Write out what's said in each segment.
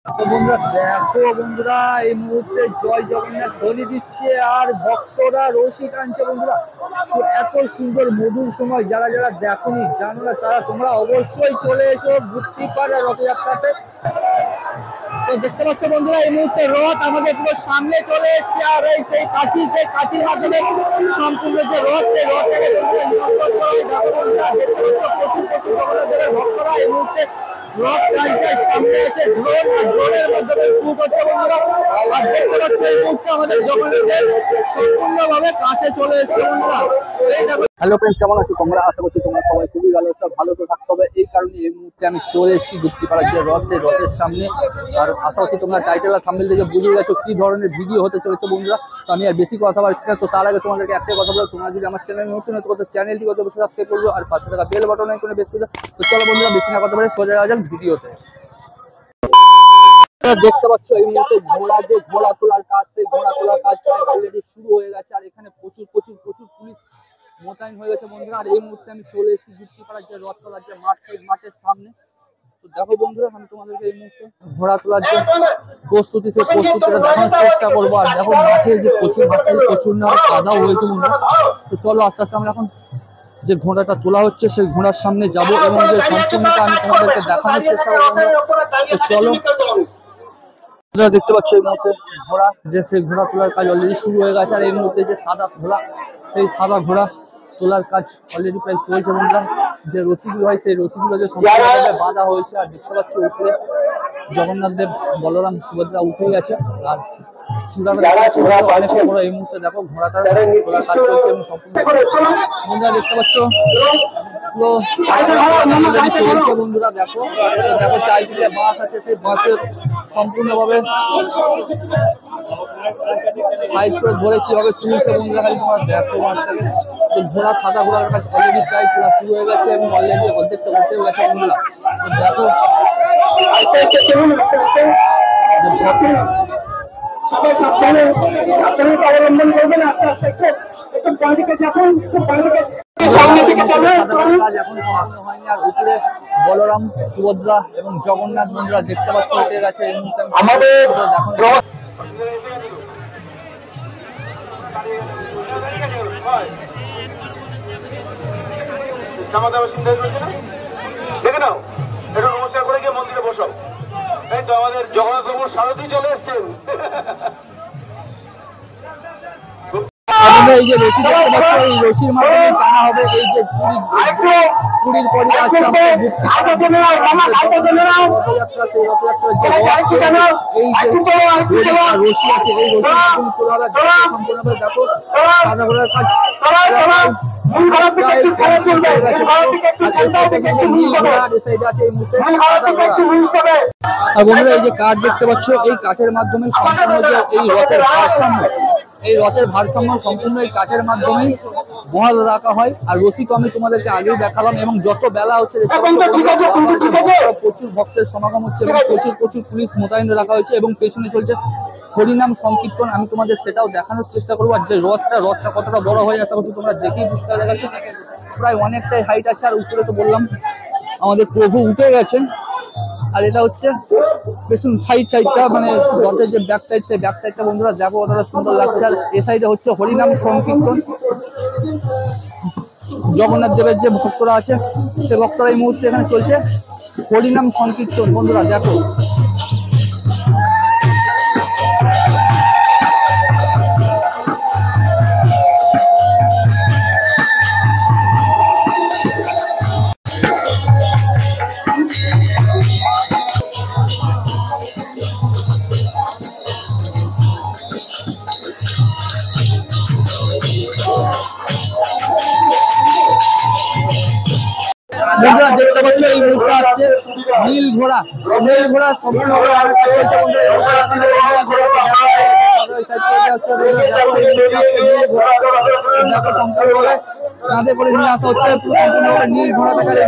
তো বন্ধুরা দেখো বন্ধুরা এই মুহূর্তে জয় জগন্নাথ ধ্বনি দিচ্ছে আর ভক্তরা রশি টানছে বন্ধুরা। তো এত সুন্দর মধুর সময় যারা যারা দেখোনি জানো না তারা তোমরা অবশ্যই চলে এসো গুপ্তিপাড়া রথযাত্রাতে। তো দেখতে পাচ্ছ বন্ধুরা এই মুহূর্তে রথ আমাদের পুরো সামনে চলে এসছে আর এই সেই কাছির মাধ্যমে সম্পূর্ণ যে রথ সেই রথটাকে নিয়ন্ত্রণ করা হয়। দেখো বন্ধুরা দেখতে পাচ্ছ প্রচুর প্রচুর জগন্নাথ দেবের ভক্তরা এই মুহূর্তে রথ টানছে, সামনে আছে ড্রোন আর ড্রোনের মাধ্যমে শুট হচ্ছে বন্ধুরা। আর দেখতে পাচ্ছ এই মুহূর্তে আমাদের জগন্নাথ দেব সম্পূর্ণভাবে কাছে চলে এসছে বন্ধুরা। এই দেখো হ্যালো ফ্রেন্ডস, কেমন আছো তোমরা? আশা করছি তোমরা সবাই খুবই ভালো আছো। ভালো তো থাকতে হবে, এই কারণে এই মুহূর্তে আমি চলে এসেছি গুপ্তিপাড়ার যে রথ সেই রথের সামনে। আর আশা করছি তোমরা টাইটেল আর থাম্বনেল থেকে বুঝে গেছো কি ধরনের ভিডিও হতে চলেছে বন্ধুরা। তো আমি আর বেশি কথা বলছি না, তো তার আগে তোমাদেরকে একটাই কথা বলবো, তোমরা যদি আমার চ্যানেল নতুন হতো তো চ্যানেলটি কত বেশি সাবস্ক্রাইব করবো আর পাশে থাকা বেল বাটন আইকনে বেশ করে। তো চলো বন্ধুরা বেশি না কথা বলে সোজা যাওয়া যাক ভিডিওতে। দেখতে পাচ্ছ এই মুহূর্তে ঘোড়া তোলার কাজ, সেই ঘোড়া তোলার কাজ প্রায় অলরেডি শুরু হয়ে গেছে। আর এখানে প্রচুর পুলিশ মোতায়েন হয়ে গেছে বন্ধুরা। আর এই মুহূর্তে আমি চলে এসেছি গুপ্তিপাড়ার যে রথ তোলার যে মাঠ সেই মাঠের সামনে। তো দেখো বন্ধুরা আমি তোমাদেরকে এই মুহূর্তে ঘোড়া তোলার যে প্রস্তুতি সেই প্রস্তুতিটা দেখানোর চেষ্টা করবো। আর দেখো মাঠে যে প্রচুর কাদাও হয়েছে বন্ধুরা। তো চলো আস্তে আস্তে আমরা এখন যে ঘোড়াটা তোলা হচ্ছে সেই ঘোড়ার সামনে যাব এবং যে সম্পূর্ণটা আমি তোমাদেরকে দেখানোর চেষ্টা করবো। তো চলো দেখতে পাচ্ছ এই মুহূর্তে ঘোড়া যে সেই ঘোড়া তোলার কাজ অলরেডি শুরু হয়ে গেছে। আর এই মুহূর্তে যে সাদা ঘোড়া সেই সাদা ঘোড়া তোলার কাজ অলরেডি প্রায় চলছে বন্ধুরা। যে রশিগুলো হয় সেই রশিগুলো যে সম্পূর্ণভাবে বাঁধা হয়েছে। আর দেখতে পাচ্ছ উপরে জগন্নাথ দেব বলরাম সুভদ্রা উঠে গেছে আর চূড়াটা অনেক বড়। এই মুহূর্তে দেখো ঘোড়াটার তোলার কাজ চলছে এবং সম্পূর্ণ বন্ধুরা দেখতে পাচ্ছ পুরো চলছে বন্ধুরা। দেখো চারিদিকে বাস আছে, সেই বাসের সম্পূর্ণভাবে সাইজ করে ধরে কিভাবে তুলছে বন্ধুরা খালি তোমরা দেখো বাসটাকে। তো ঘোড়া সাদা ঘোড়ার কাছে অলরেডি প্রায় তোলা শুরু হয়ে গেছে এবং অলরেডি অর্ধেকটা উঠতেও গেছে বন্ধুরা। তো দেখো উপরে বলরাম সুভদ্রা এবং জগন্নাথ বন্ধুরা দেখতে পাচ্ছ উঠে গেছে। এই মুহূর্তে দেখে নাও একটু নমস্কার করে গিয়ে মন্দিরে বসো। এই তো আমাদের জগন্নাথ বাবুর সারথি চলে এসছেন। এই যে রশি দেখতে পাচ্ছ এই রশির মাধ্যমে টানা হবে এই যে পুরীর পরে আছে রথযাত্রা। সেই রথযাত্রার এই যে রশি আছে এই রশি তোলা হবে সম্পূর্ণভাবে। দেখো সাদা ঘোড়ার কাজ আর বন্ধুরা এই যে কাঠ দেখতে পাচ্ছ এই কাঠের মাধ্যমে সম্পূর্ণ যে এই রথের ভারসাম্য সম্পূর্ণ এই কাঠের মাধ্যমেই বহাল রাখা হয়। আর রশি তো আমি তোমাদেরকে আগেই দেখালাম এবং যত বেলা হচ্ছে প্রচুর ভক্তের সমাগম হচ্ছে এবং প্রচুর পুলিশ মোতায়েন রাখা হয়েছে এবং পেছনে চলছে হরিনাম সংকীর্তন। আমি তোমাদের সেটাও দেখানোর চেষ্টা করবো। আর যে রথটা কতটা বড় হয়ে আশা করছি তোমরা দেখেই বুঝতে পেরেছো, প্রায় অনেকটাই হাইট আছে। আর উপরে তো বললাম আমাদের প্রভু উঠে গেছেন। আর এটা হচ্ছে পেছন সাইডটা মানে রথের যে ব্যাক সাইড সেই ব্যাক সাইডটা বন্ধুরা দেখো কতটা সুন্দর লাগছে। আর এ সাইডে হচ্ছে হরিনাম সংকীর্তন। জগন্নাথ দেবের যে ভক্তরা আছে সে ভক্তরা এই মুহূর্তে এখানে চলছে হরিনাম সংকীর্তন বন্ধুরা দেখো। বন্ধুরা দেখতে পাচ্ছ এই মুহূর্তে আসছে নীল ঘোড়া সম্পূর্ণভাবে কাঁধে করে নিয়ে আসা হচ্ছে সম্পূর্ণভাবে নীল ঘোড়া দেখা যায়।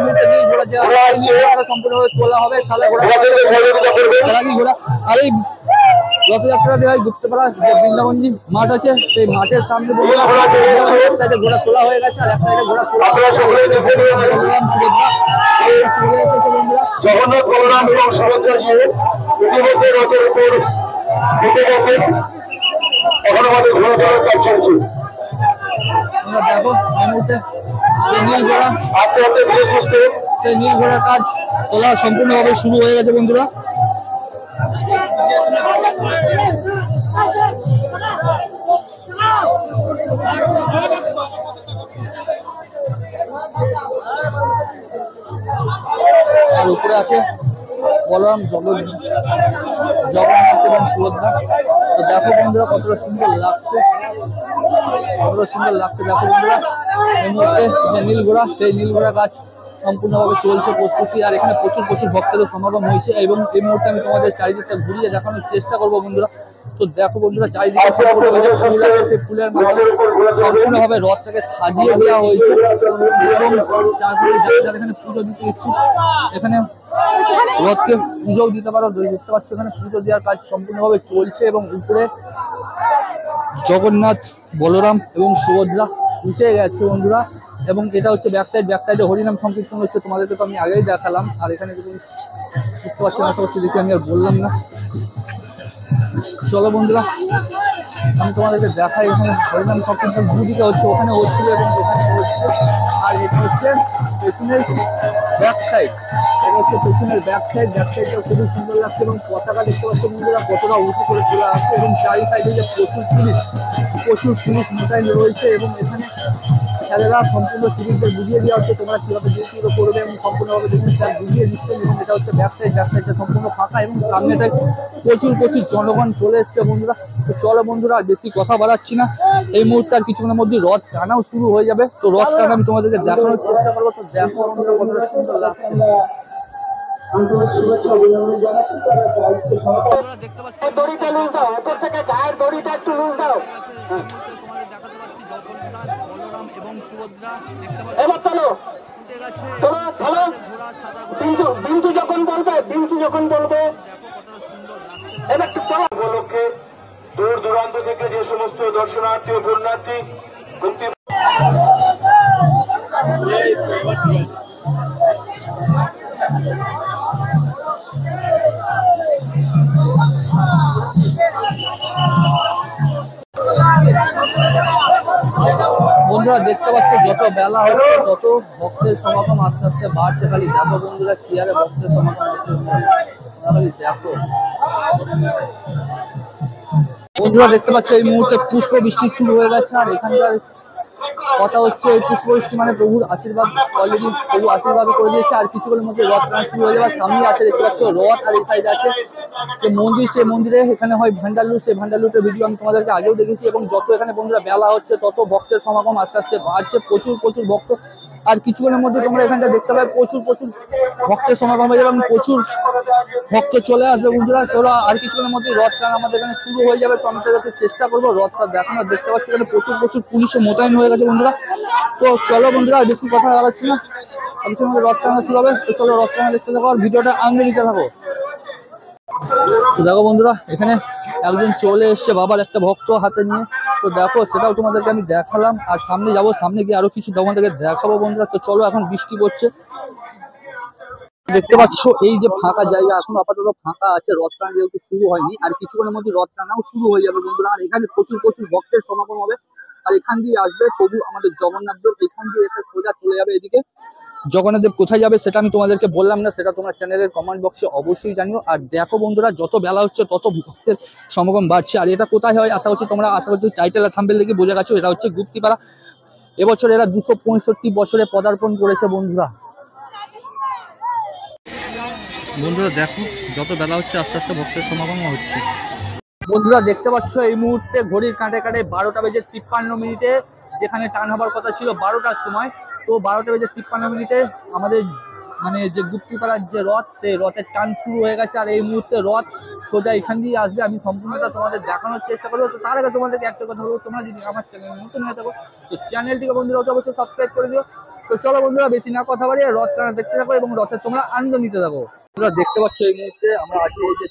নীল ঘোড়া সম্পূর্ণভাবে তোলা হবে সাদা ঘোড়া ঘোড়া। আর এই রথযাত্রাটি হয় গুপ্তিপাড়া বৃন্দাবনজি মাঠ আছে সেই মাঠের সামনে ঘোড়া তোলা হয়ে গেছে। আর এক সাইডে ঘোড়া জগন্নাথ বলরাম এবং সুভদ্রা রথের উপর ঢুকে গেছে, এখন আমাদের ঘোড়া তোলার কাজ চলছে। দেখো এই মুহূর্তে নীল ঘোড়া আস্তে আস্তে ধীরে সুস্থে সেই নীল ঘোড়ার কাজ তোলা সম্পূর্ণভাবে শুরু হয়ে গেছে বন্ধুরা। আর উপরে আছে বলরাম, জগন্নাথ এবং সুভদ্রা। তো দেখো বন্ধুরা কতটা সুন্দর লাগছে, কতটা সুন্দর লাগছে। দেখো বন্ধুরা এই মুহূর্তে যে নীল ঘোড়া, সেই নীল ঘোড়া কাজ সম্পূর্ণভাবে চলছে প্রস্তুতি। আর এখানে প্রচুর প্রচুর ভক্তেরও সমাগম হয়েছে এবং এই মুহূর্তে আমি তোমাদের চারিদিকটা ঘুরিয়ে দেখানোর চেষ্টা করবো বন্ধুরা। তো দেখো বন্ধুরা চারিদিকে সম্পূর্ণভাবে যে ফুল আছে সেই ফুলের মাধ্যমে সম্পূর্ণভাবে রথটাকে সাজিয়ে দেওয়া হয়েছে এবং চারপাশে যারা এখানে পুজো দিতে ইচ্ছুক এখানে রথকে পুজোও দিতে পারো। দেখতে পাচ্ছ এখানে পুজো দেওয়ার কাজ সম্পূর্ণভাবে চলছে এবং উপরে জগন্নাথ, বলরাম এবং সুভদ্রা উঠে গেছে বন্ধুরা। এবং এটা হচ্ছে ব্যাক সাইডে হরিনাম সংকীর্তন হচ্ছে, তোমাদেরকে তো আমি আগেই দেখালাম। আর এখানে যদি বুঝতে পারছি না হচ্ছে দেখে আমি আর বললাম না। চলো বন্ধুরা আমি তোমাদেরকে দেখাই এখানে হরিনাম সংকীর্তন দুদিকে হচ্ছে, ওখানে হচ্ছিল এবং এখানে হচ্ছে। আর এটা হচ্ছে পেছনের ব্যাক সাইড, এটা হচ্ছে পেছনের ব্যাক সাইডটা খুবই সুন্দর লাগছে এবং পতাকা দেখতে পাচ্ছি বন্ধুরা কতটা উঁচু করে তোলা আছে এবং চারি সাইডে যে প্রচুর পুলিশ মোতায়েন রয়েছে এবং এখানে খেলারা সম্পূর্ণ সিরিজদের বুঝিয়ে দেওয়া হচ্ছে তোমরা কীভাবে ডিউটিগুলো করবে এবং সম্পূর্ণভাবে বিভিন্ন স্যার বুঝিয়ে দিচ্ছেন। এবং এটা হচ্ছে ব্যাক সাইডটা সম্পূর্ণ ফাঁকা এবং সামনেটায় প্রচুর জনগণ চলে এসছে বন্ধুরা। তো চলো বন্ধুরা বেশি কথা বাড়াচ্ছি না, এই মুহূর্তে আর কিছুক্ষণের মধ্যে রথ টানাও শুরু হয়ে যাবে। তো রথ টানা আমি তোমাদেরকে দেখানোর চেষ্টা করবো। তো দেখো বন্ধুরা কতটা সুন্দর লাগছে। দড়িটা লুজ দাও, ওপর থেকে গায়ের দড়িটা একটু লুজ দাও। এবার চলো চলো চলো, বিন্দু যখন বলবে এবার চলো। উপলক্ষে দূর দূরান্ত থেকে যে সমস্ত দর্শনার্থী ও পুণ্যার্থী বন্ধুরা দেখতে পাচ্ছ যত বেলা হচ্ছে তত ভক্তের সমাগম আস্তে আস্তে বাড়ছে। খালি দেখো বন্ধুরা কি আরে ভক্তের সমাগম হচ্ছে, খালি দেখো বন্ধুরা দেখতে পাচ্ছ এই মুহূর্তে পুষ্প বৃষ্টি শুরু হয়ে গেছে। আর এখানকার কথা হচ্ছে এই পুষ্প বৃষ্টি মানে প্রভুর আশীর্বাদ, অলরেডি প্রভু আশীর্বাদও করে দিয়েছে। আর কিছুক্ষণের মধ্যে রথ টানা শুরু হয়ে যাবে। সামনে আছে দেখতে পাচ্ছ রথ, আর এই সাইডে আছে যে মন্দির, সেই মন্দিরে এখানে হয় ভান্ডার লুট। সেই ভান্ডার লুটের ভিডিও আমি তোমাদেরকে আগেও দেখেছি। এবং যত এখানে বন্ধুরা বেলা হচ্ছে তত ভক্তের সমাগম আস্তে আস্তে বাড়ছে, প্রচুর ভক্ত। আর কিছুক্ষণের মধ্যে তোমরা এখানটা দেখতে পাবে প্রচুর ভক্তের সমাগম হয়ে যাবে এবং প্রচুর ভক্ত চলে আসবে বন্ধুরা। তোরা আর কিছুক্ষণের মধ্যে রথ টানা আমাদের এখানে শুরু হয়ে যাবে। তো আমি তাদেরকে চেষ্টা করবো রথটা দেখানোর। দেখতে পাচ্ছি এখানে প্রচুর পুলিশে মোতায়েন হয়ে গেছে বন্ধুরা। তো চলো বন্ধুরা বেশি কথা বলাচ্ছি না, আর কিছুর মধ্যে রথ টানা শুরু হবে। তো চলো রথ টানা দেখতে থাকো আর ভিডিওটা আনন্দে নিতে থাকো। তো দেখো বন্ধুরা এখানে একজন চলে এসছে বাবার একটা ভক্ত হাতে নিয়ে। তো দেখো সেটাও তোমাদেরকে আমি দেখালাম। আর সামনে যাবো, সামনে গিয়ে আরো কিছু তোমাদেরকে দেখাবো বন্ধুরা। তো চলো এখন বৃষ্টি পড়ছে, দেখতে পাচ্ছ এই যে ফাঁকা জায়গা এখন আপাতত ফাঁকা আছে, রথ টানা যেহেতু শুরু হয়নি। আর কিছুক্ষণের মধ্যে রথ টানাও শুরু হয়ে যাবে বন্ধুরা। আর এখানে প্রচুর ভক্তের সমাগম হবে। আর এখান দিয়ে আসবে প্রভু আমাদের জগন্নাথ দেব, এখান দিয়ে এসে সোজা চলে যাবে এদিকে। জগন্নাথ দেব কোথায় যাবে সেটা আমি তোমাদেরকে বললাম না, সেটা তোমার চ্যানেলের কমেন্ট বক্সে অবশ্যই জানিও। আর দেখো বন্ধুরা যত বেলা হচ্ছে তত ভক্তের সমাগম বাড়ছে। আর এটা কোথায় হয় আশা করছি টাইটেল আর থাম্বনেল দেখে বোঝা গেছে, এটা হচ্ছে গুপ্তিপাড়া। এবছর এরা 265 বছরে পদার্পণ করেছে বন্ধুরা। দেখো যত বেলা হচ্ছে আস্তে আস্তে ভক্তের সমাগম হচ্ছে বন্ধুরা। দেখতে পাচ্ছ এই মুহূর্তে ঘড়ির কাঁটে 12টা বেজে 53 মিনিটে, যেখানে টান হবার কথা ছিল 12টার সময়। তো 12টা বেজে 53 মিনিটে আমাদের মানে যে গুপ্তিপাড়ার যে রথ, সেই রথের টান শুরু হয়ে গেছে। আর এই মুহূর্তে রথ সোজা এখান দিয়ে আসবে, আমি সম্পূর্ণটা তোমাদের দেখানোর চেষ্টা করবো। তো তার আগে তোমাদেরকে একটা কথা বলবো, তোমরা যদি আমার চ্যানেল নতুন হয়ে থাকো তো চ্যানেলটিকে বন্ধুরা অবশ্যই সাবস্ক্রাইব করে দিও। তো চলো বন্ধুরা বেশি না কথা বাড়িয়ে রথ টানা দেখতে থাকো এবং রথের তোমরা আনন্দ নিতে থাকো। তোমরা দেখতে পাচ্ছ এই মুহূর্তে আমরা আছি এই যে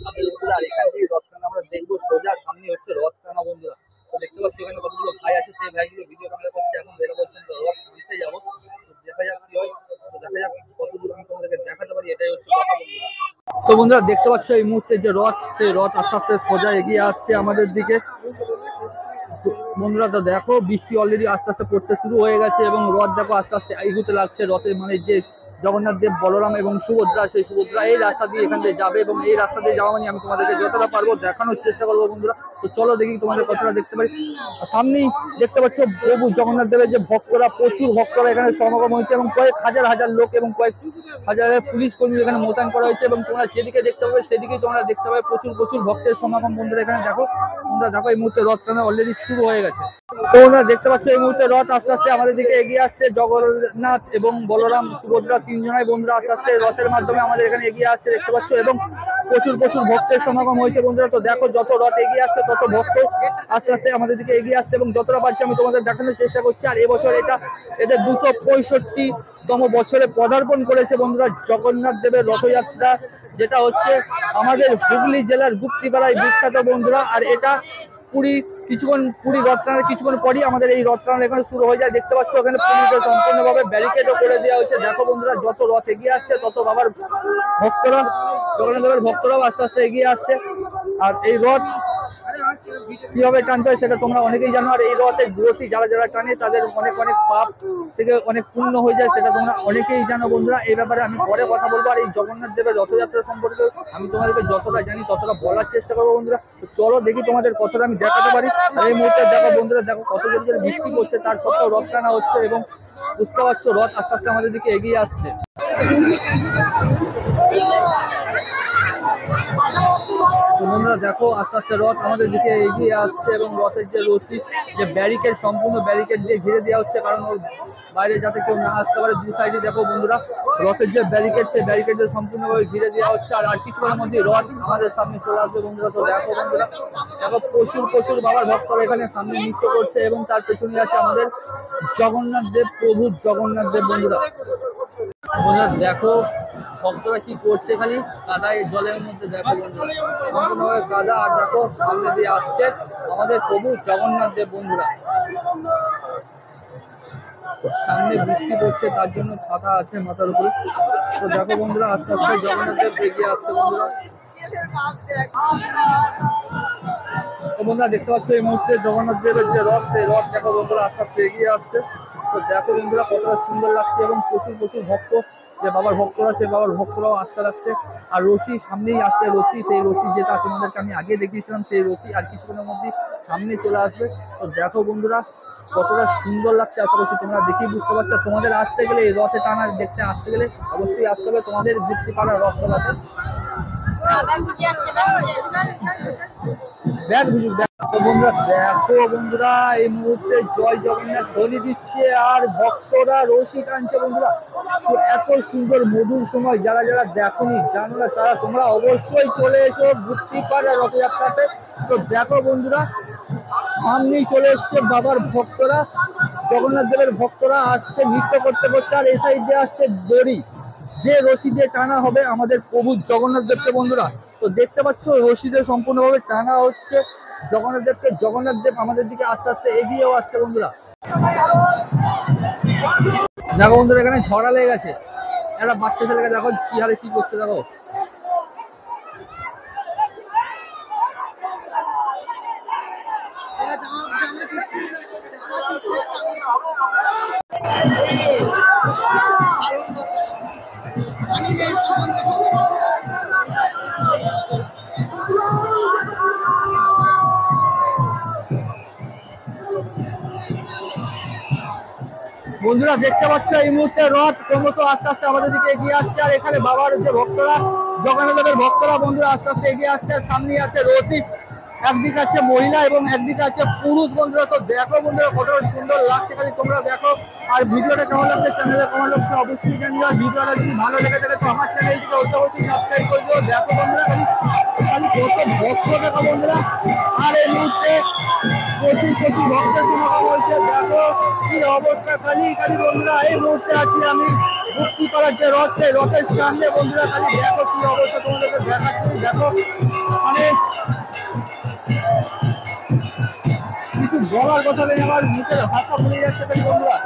ছাদের উপরে, আর এখান থেকে রথ টানা আমরা দেখবো। সোজা সামনে হচ্ছে রথ টানা বন্ধুরা। তো দেখতে পাচ্ছ এখানে কতগুলো ভাই আছে, সেই ভাইগুলো ভিডিও ক্যামেরা করছে। এখন বেরো বলছেন রথ টানতে যাবো, দেখা যাক কি হয়। তো দেখা যাক কত দূর আমি তোমাদেরকে দেখাতে পারি, এটাই হচ্ছে কথা বন্ধুরা। তো বন্ধুরা দেখতে পাচ্ছ এই মুহূর্তে যে রথ, সেই রথ আস্তে আস্তে সোজা এগিয়ে আসছে আমাদের দিকে। বন্ধুরা তো দেখো বৃষ্টি অলরেডি আস্তে আস্তে পড়তে শুরু হয়ে গেছে এবং রথ দেখো আস্তে আস্তে এগোতে লাগছে। রথের মানে যে জগন্নাথ দেব, বলরাম এবং সুভদ্রা, সেই সুভদ্রা এই রাস্তা দিয়ে এখান থেকে যাবে এবং এই রাস্তা দিয়ে যাওয়া মানে আমি তোমাদেরকে যতটা পারবো দেখানোর চেষ্টা করবো বন্ধুরা। তো চলো দেখি তোমাদের কতটা দেখতে পারি। সামনেই দেখতে পাচ্ছ প্রভু জগন্নাথ দেবের যে ভক্তরা, প্রচুর ভক্তরা এখানে সমাগম হয়েছে এবং কয়েক হাজার হাজার লোক এবং কয়েক হাজার পুলিশ কর্মী এখানে মোতায়েন করা হয়েছে এবং তোমরা যেদিকে দেখতে পাবে সেদিকে তোমরা দেখতে পাবে প্রচুর প্রচুর ভক্তের সমাগম। বন্ধুরা এখানে দেখো, তোমরা দেখো এই মুহূর্তে রথ টানা অলরেডি শুরু হয়ে গেছে। তো তোমরা দেখতে পাচ্ছ এই মুহূর্তে রথ আস্তে আস্তে আমাদের দিকে এগিয়ে আসছে। জগন্নাথ এবং বলরাম সুভদ্রা তিনজনাই বন্ধুরা আস্তে আস্তে রথের মাধ্যমে আমাদের এখানে এগিয়ে আসছে দেখতে পাচ্ছ এবং প্রচুর প্রচুর ভক্তের সমাগম হয়েছে বন্ধুরা। তো দেখো যত রথ এগিয়ে আসছে তত ভক্ত আস্তে আস্তে আমাদের দিকে এগিয়ে আসছে এবং যতটা পারছি আমি তোমাদের দেখানোর চেষ্টা করছি। আর এবছর এটা এদের 265তম বছরে পদার্পণ করেছে বন্ধুরা জগন্নাথ দেবের রথযাত্রা, যেটা হচ্ছে আমাদের হুগলি জেলার গুপ্তিপাড়ায় বিখ্যাত বন্ধুরা। আর এটা পুরী রথ টানার কিছুক্ষণ পরই আমাদের এই রথ টানার এখানে শুরু হয়ে যায়। দেখতে পাচ্ছ এখানে পুলিশে সম্পূর্ণভাবে ব্যারিকেডও করে দেওয়া হয়েছে। দেখো বন্ধুরা যত রথ এগিয়ে আসছে তত বাবার ভক্তরা, জগন্নাথ দেবের ভক্তরাও আস্তে আস্তে এগিয়ে আসছে। আর এই রথ কিভাবে টানতে হয় সেটা তোমরা অনেকেই জানো। আর এই রথের রশি যারা যারা টানে তাদের অনেক অনেক পাপ থেকে অনেক পূর্ণ হয়ে যায়, সেটা তোমরা অনেকেই জানো বন্ধুরা। এই ব্যাপারে আমি পরে কথা বলবো। আর এই জগন্নাথ দেবের রথযাত্রা সম্পর্কে আমি তোমাদেরকে যতটা জানি ততটা বলার চেষ্টা করবো বন্ধুরা। তো চলো দেখি তোমাদের কতটা আমি দেখাতে পারি। আর এই মুহূর্তে দেখো বন্ধুরা, দেখো কত জোরে জোরে বৃষ্টি পড়ছে, তার সত্ত্বেও রথ টানা হচ্ছে এবং বুঝতে পারছো রথ আস্তে আস্তে আমাদের দিকে এগিয়ে আসছে। বন্ধুরা দেখো আস্তে আস্তে রথ আমাদের দিকে এগিয়ে আসছে এবং রথের যে রশি, যে ব্যারিকেড, সম্পূর্ণ ব্যারিকেড দিয়ে ঘিরে দেওয়া হচ্ছে কারণ ওর বাইরে যাতে কেউ না আসতে পারে। দু সাইডে দেখো বন্ধুরা রথের যে ব্যারিকেড, সেই ব্যারিকেডে সম্পূর্ণভাবে ঘিরে দেওয়া হচ্ছে। আর কিছুক্ষণের মধ্যে রথ আমাদের সামনে চলে আসবে বন্ধুরা। তো দেখো বন্ধুরা, দেখো প্রচুর প্রচুর বাবার ভক্তরা এখানে সামনে নৃত্য করছে এবং তার পেছনে আছে আমাদের জগন্নাথ দেব, প্রভু জগন্নাথ দেব বন্ধুরা। বন্ধুরা দেখো ভক্তরা কি করছে, খালি কাদায় জলের মধ্যে দেখো বন্ধুরা, সম্পূর্ণভাবে কাদা। আর দেখো সামনে দিয়ে আসছে আমাদের প্রভু জগন্নাথ দেব বন্ধুরা। সামনে বৃষ্টি পড়ছে তার জন্য ছাতা আছে মাথার উপরে। তো দেখো বন্ধুরা আস্তে আস্তে জগন্নাথ দেব এগিয়ে আসছে বন্ধুরা। তো বন্ধুরা দেখতে পাচ্ছ এই মুহূর্তে জগন্নাথ দেবের যে রথ, সেই রথ দেখো বন্ধুরা আস্তে আস্তে এগিয়ে আসছে। তো দেখো বন্ধুরা কতটা সুন্দর লাগছে এবং প্রচুর প্রচুর ভক্ত, যে বাবার ভক্তরা, সে বাবার ভক্তরাও আসতে লাগছে। আর রশি সামনেই আসছে, রশি, সেই রশি যেটা তোমাদেরকে আমি আগে দেখিয়েছিলাম, সেই রশি আর কিছুক্ষণের মধ্যে সামনে চলে আসবে। তো দেখো বন্ধুরা কতটা সুন্দর লাগছে, আশা করছি তোমরা দেখেই বুঝতে পারছো। তোমাদের আসতে গেলে এই রথে টানা দেখতে আসতে গেলে অবশ্যই আসতে হবে তোমাদের গুপ্তিপাড়া রথ তলাতে। বন্ধুরা দেখো বন্ধুরা এই মুহূর্তে জয় জগন্নাথ ধ্বনি দিচ্ছে আর ভক্তরা রশি টানছে বন্ধুরা। তো এত সুন্দর মধুর সময় যারা যারা দেখোনি, জানো না, তারা তোমরা অবশ্যই চলে এসো গুপ্তিপাড়া রথযাত্রাতে। তো দেখো বন্ধুরা সামনেই চলে এসছে বাবার ভক্তরা, জগন্নাথ দেবের ভক্তরা আসছে নৃত্য করতে করতে। আর এই সাইডে আসছে দড়ি, যে রশি দিয়ে টানা হবে আমাদের প্রভু জগন্নাথ দেবকে বন্ধুরা। তো দেখতে পাচ্ছ রশি দিয়ে সম্পূর্ণভাবে টানা হচ্ছে জগন্নাথ দেবকে। জগন্নাথ দেব আমাদের দিকে আস্তে আস্তে এগিয়েও আসছে বন্ধুরা। দেখো বন্ধুরা এখানে ঝড়া লেগে গেছে, একটা বাচ্চা ছেলেকে দেখো কি হারে কি করছে দেখো। বন্ধুরা দেখতে পাচ্ছ এই মুহূর্তে রথ ক্রমশ আস্তে আস্তে আমাদের দিকে এগিয়ে আসছে। আর এখানে বাবার যে ভক্তরা, জগন্নাথ দেবের ভক্তরা বন্ধুরা আস্তে আস্তে এগিয়ে আসছে। আর সামনে আছে রশি, একদিকে আছে মহিলা এবং একদিকে আছে পুরুষ বন্ধুরা। তো দেখো বন্ধুরা কতটা সুন্দর লাগছে, খালি তোমরা দেখো। আর ভিডিওটা কেমন লাগছে চ্যানেলে কমেন্ট বক্সে অবশ্যই জানিও। আর ভিডিওটা যদি ভালো লেগে থাকে তো আমার চ্যানেলটিকে অবশ্যই সাবস্ক্রাইব করে দিও। দেখো বন্ধুরা খালি খালি কত ভক্ত দেখো বন্ধুরা। আর এই মুহূর্তে প্রচুর প্রচুর ভক্তের সমাগম হয়েছে, দেখো কি অবস্থা। খালি খালি বন্ধুরা এই মুহূর্তে আছি আমি গুপ্তিপাড়ার যে রথ, সেই রথের সামনে বন্ধুরা। খালি দেখো কি অবস্থা, তোমাদেরকে দেখাচ্ছি। দেখো মানে কিছু বলার কথা নেই, আমার মুখের ভাষা ভুলে যাচ্ছে খালি বন্ধুরা।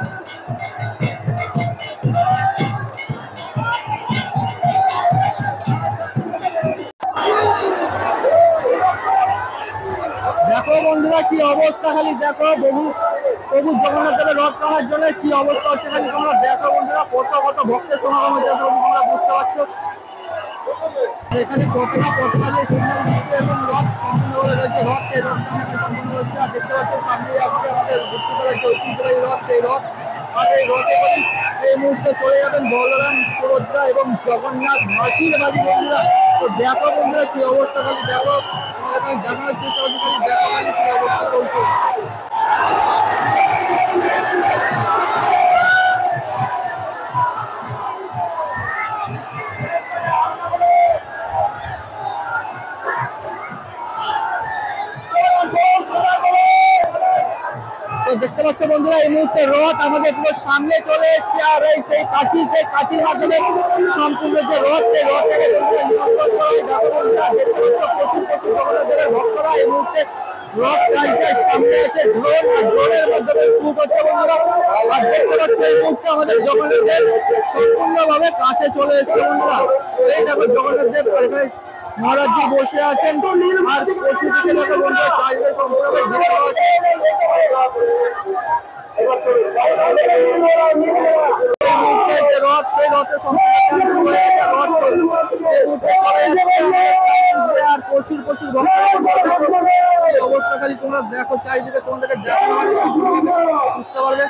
দেখো বন্ধুরা কি অবস্থা, খালি দেখো প্রভু জগন্নাথ দেবের রথ টানার জন্য কি অবস্থা হচ্ছে, খালি তোমরা দেখো বন্ধুরা, কত কত ভক্তের সমাগম হচ্ছে তোমরা বুঝতে পারছো। এখানে প্রতিমা দিয়ে সিগন্যাল দিচ্ছে এবং রথ সম্পূর্ণ হয়ে রয়েছে, রথ সম্পূর্ণ হচ্ছে। আর দেখতে পাচ্ছ সামনে আসছে আমাদের ভর্তি করার যে ঐতিহ্যবাহী রথ, সেই রথ। আর এই রথে করে এই মুহূর্তে চলে যাবেন বলরাম, সুভদ্রা এবং জগন্নাথ মাসির বাড়ি বন্ধুরা। তো দেখো বন্ধুরা কি অবস্থা, খালি দেখো, তোমাদের দেখানোর চেষ্টা করছি, খালি দেখো খালি কি অবস্থা চলছে। তো দেখতে পাচ্ছ বন্ধুরা এই মুহূর্তে রথ আমাদের পুরো সামনে চলে এসেছে। আর এই সেই কাঁচির মাধ্যমে সম্পূর্ণ যে রথ, সেই রথটাকে নিয়ন্ত্রণ করা হয়। দেখো বন্ধুরা দেখতে পাচ্ছ প্রচুর জগন্নাথ দেবের ভক্তরা এই মুহূর্তে রথ টানছে। সামনে আছে ড্রোন, আর ড্রোনের মাধ্যমে শুট হচ্ছে বন্ধুরা। আর দেখতে পাচ্ছ এই মুহূর্তে আমাদের জগন্নাথ দেব সম্পূর্ণভাবে কাছে চলে এসেছে বন্ধুরা। এই দেখো জগন্নাথ দেব এখানে মহারাজজি বসে আছেন। আর প্রচুর দিকে দেখো বন্ধুরা চারিদিকে সম্পূর্ণভাবে ঘিরে দেওয়া আছে। রথ, সেই রথের আর প্রচুর অবস্থা, খালি তোমরা দেখো চারিদিকে, তোমাদেরকে দেখানো মানে বুঝতে পারবে।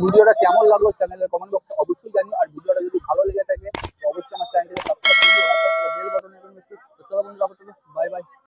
ভিডিওটা কেমন লাগলো চ্যানেলের কমেন্ট বক্সে অবশ্যই জানিও। আর ভিডিওটা যদি ভালো লেগে থাকে তো অবশ্যই আমার চ্যানেলটিকে সাবস্ক্রাইব করবে আর বেল বাটনে। চলো বন্ধুরা, বাই বাই।